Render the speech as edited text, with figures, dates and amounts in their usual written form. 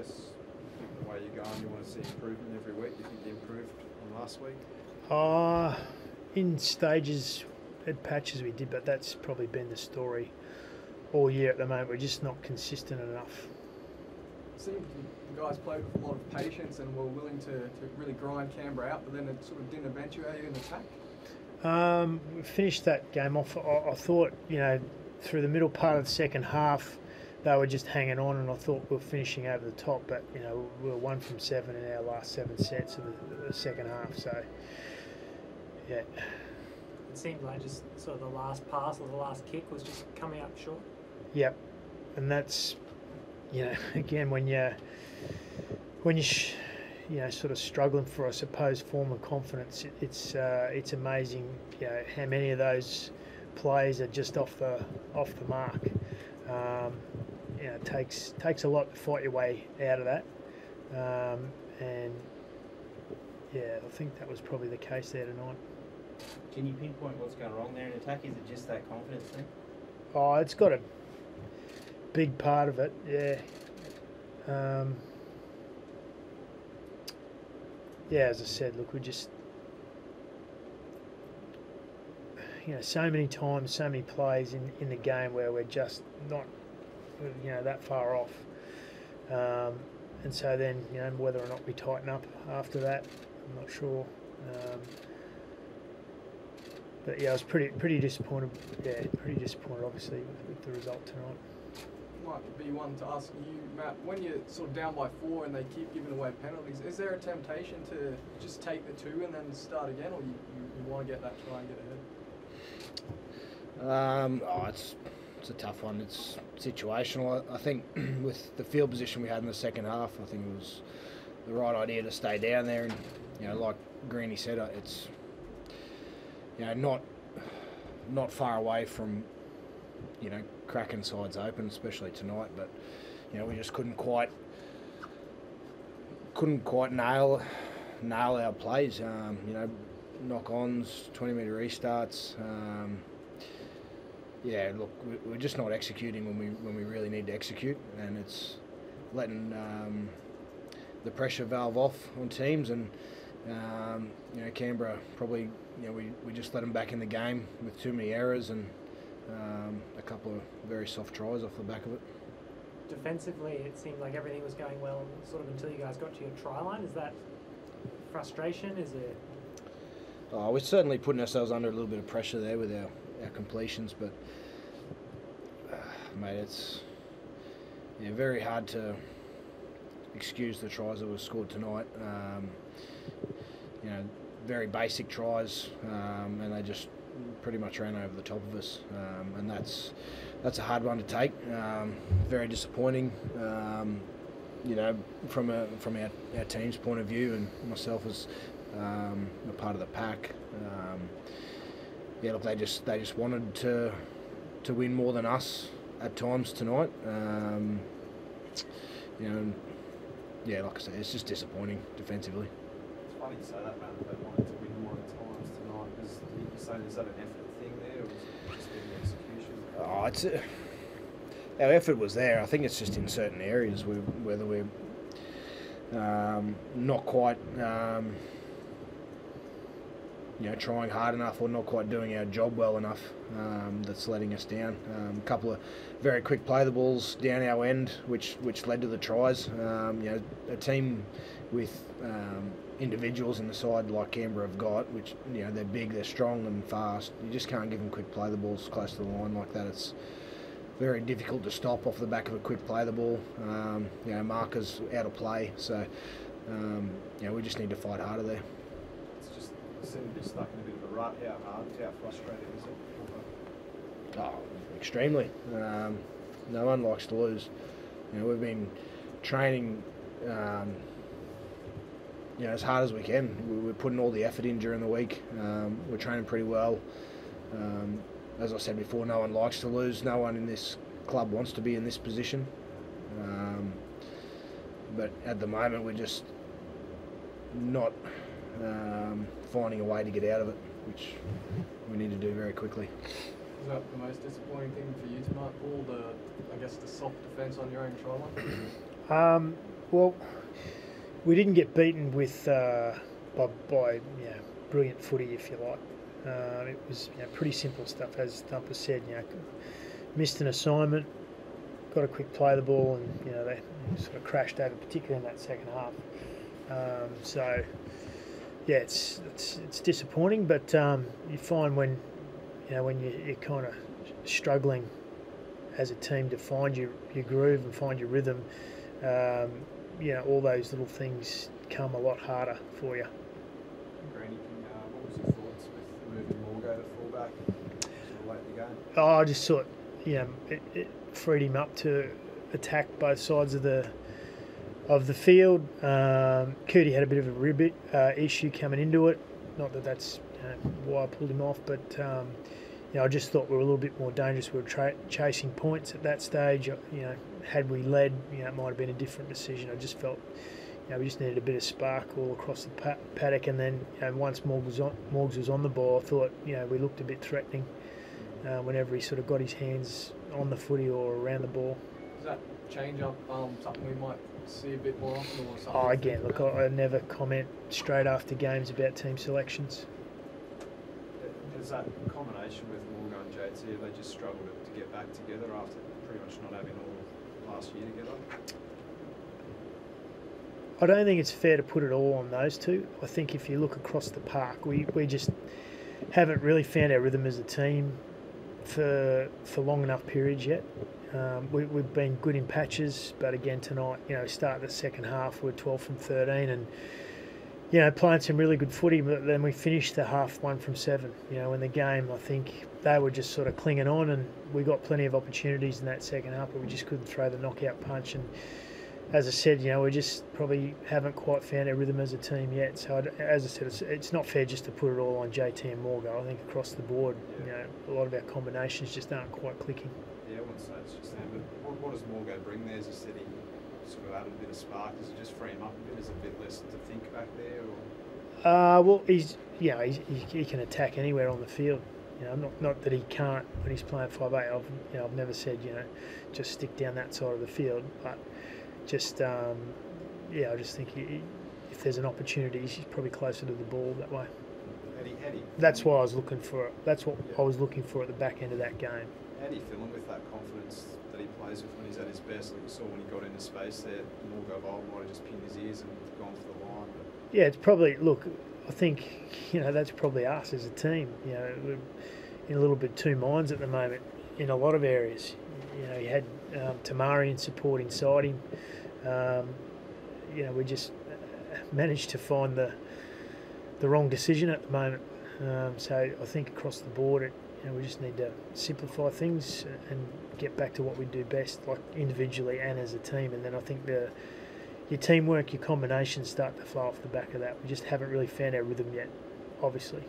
guess the way you're going, you want to see improvement every week. Do you think you improved on last week? In stages, at patches we did, but that's probably been the story all year at the moment. We're just not consistent enough. It seemed the guys played with a lot of patience and were willing to really grind Canberra out, but then it sort of didn't eventuate in attack. We finished that game off. I thought, through the middle part of the second half, they were just hanging on, and I thought we were finishing over the top. But we were 1 from 7 in our last 7 sets of the second half. So, yeah. It seemed like just sort of the last pass or the last kick was just coming up short. Yep, and that's again when you sort of struggling for, I suppose, form of confidence. It's amazing, how many of those plays are just off the mark. It takes a lot to fight your way out of that, and I think that was probably the case there tonight. Can you pinpoint what's going wrong there in attack? Is it just that confidence thing? Oh, it's got a big part of it, yeah. As I said, look, we just, so many times, so many plays in the game where we're just not, that far off. And so then, whether or not we tighten up after that, I'm not sure. But I was pretty disappointed. Yeah, pretty disappointed, obviously, with the result tonight. Might be one to ask you, Matt. When you're sort of down by 4 and they keep giving away penalties, is there a temptation to just take the 2 and then start again, or you want to get that try and get ahead? It's a tough one. It's situational. I think with the field position we had in the second half, I think it was the right idea to stay down there. And like Greeny said, it's not far away from cracking sides open, especially tonight. But we just couldn't quite nail our plays. Knock-ons, 20-metre restarts. Look, we're just not executing when we really need to execute, and it's letting the pressure valve off on teams. And Canberra probably, we just let them back in the game with too many errors and a couple of very soft tries off the back of it. Defensively, it seemed like everything was going well sort of until you guys got to your try line. Is that frustration? Is it? We're certainly putting ourselves under a little bit of pressure there with our completions, but mate, it's very hard to excuse the tries that were scored tonight. Very basic tries, and they just pretty much ran over the top of us, and that's a hard one to take. Very disappointing, from our team's point of view, and myself as a part of the pack. Look, they just wanted to win more than us at times tonight. Like I said, it's just disappointing defensively. It's funny you say that, man, that they wanted to win more at times tonight, because you're saying, is that an effort thing there, or was it just in the execution? Our effort was there. I think it's just in certain areas whether we're not quite trying hard enough or not quite doing our job well enough, that's letting us down. A couple of very quick play the balls down our end, which led to the tries. A team with individuals in the side like Canberra have got, which they're big, they're strong and fast. You just can't give them quick play the balls close to the line like that. It's very difficult to stop off the back of a quick play the ball. Markers out of play, so we just need to fight harder there. Seem to be stuck in a bit of a rut. How frustrating is it? Oh, extremely. No one likes to lose. We've been training as hard as we can. We're putting all the effort in during the week. We're training pretty well. As I said before, no one likes to lose. No one in this club wants to be in this position. But at the moment, we're just not finding a way to get out of it, which we need to do very quickly. Is that the most disappointing thing for you tonight, Paul? The soft defence on your own try line? Well, we didn't get beaten with by brilliant footy, if you like. It was pretty simple stuff, as Thumper said. Missed an assignment, got a quick play the ball, and they sort of crashed over, particularly in that second half. So yeah, it's disappointing, but you find when you're kind of struggling as a team to find your groove and find your rhythm, all those little things come a lot harder for you. Granny, what was your thoughts with moving Morgo to fullback sort of late in the game? Oh, I just thought, it freed him up to attack both sides of the field. Cootie had a bit of a rib issue coming into it. Not that that's why I pulled him off, but I just thought we were a little bit more dangerous. We were chasing points at that stage. Had we led, it might have been a different decision. I just felt, we just needed a bit of spark all across the paddock. And then once Morgs was on the ball, I thought, we looked a bit threatening whenever he sort of got his hands on the footy or around the ball. Does that change up something we might see a bit more often, or something? Oh, again, look, I never comment straight after games about team selections. Does that combination with Morgan and JT, they just struggled to get back together after pretty much not having all last year together? I don't think it's fair to put it all on those two. I think if you look across the park, we just haven't really found our rhythm as a team for long enough periods yet. We've been good in patches, but again tonight, start the second half, we're 12 from 13 and, playing some really good footy, but then we finished the half 1 from 7. In the game, I think they were just sort of clinging on, and we got plenty of opportunities in that second half, but we just couldn't throw the knockout punch. And as I said, we just probably haven't quite found our rhythm as a team yet. So, as I said, it's not fair just to put it all on JT and Morgo. I think across the board, a lot of our combinations just aren't quite clicking. Yeah, I wouldn't say it's just them, but what does Morgo bring there? As you said, he sort of added a bit of spark. Does it just free him up a bit? Is it a bit less to think back there? Or? Well, he can attack anywhere on the field. Not that he can't when he's playing 5'8". I've never said just stick down that side of the field, but just I just think if there's an opportunity, he's probably closer to the ball that way. That's why I was looking for it. That's what I was looking for at the back end of that game. How do you feel him with that confidence that he plays with when he's at his best? Like you saw when he got into space there, Morgo might have just pinned his ears and gone for the line. But. Yeah, it's probably, look, I think, that's probably us as a team. We're in a little bit two minds at the moment in a lot of areas. He had Tamari in support inside him. We just managed to find the wrong decision at the moment. So I think across the board, we just need to simplify things and get back to what we do best, like individually and as a team. And then I think your teamwork, your combinations start to flow off the back of that. We just haven't really found our rhythm yet, obviously.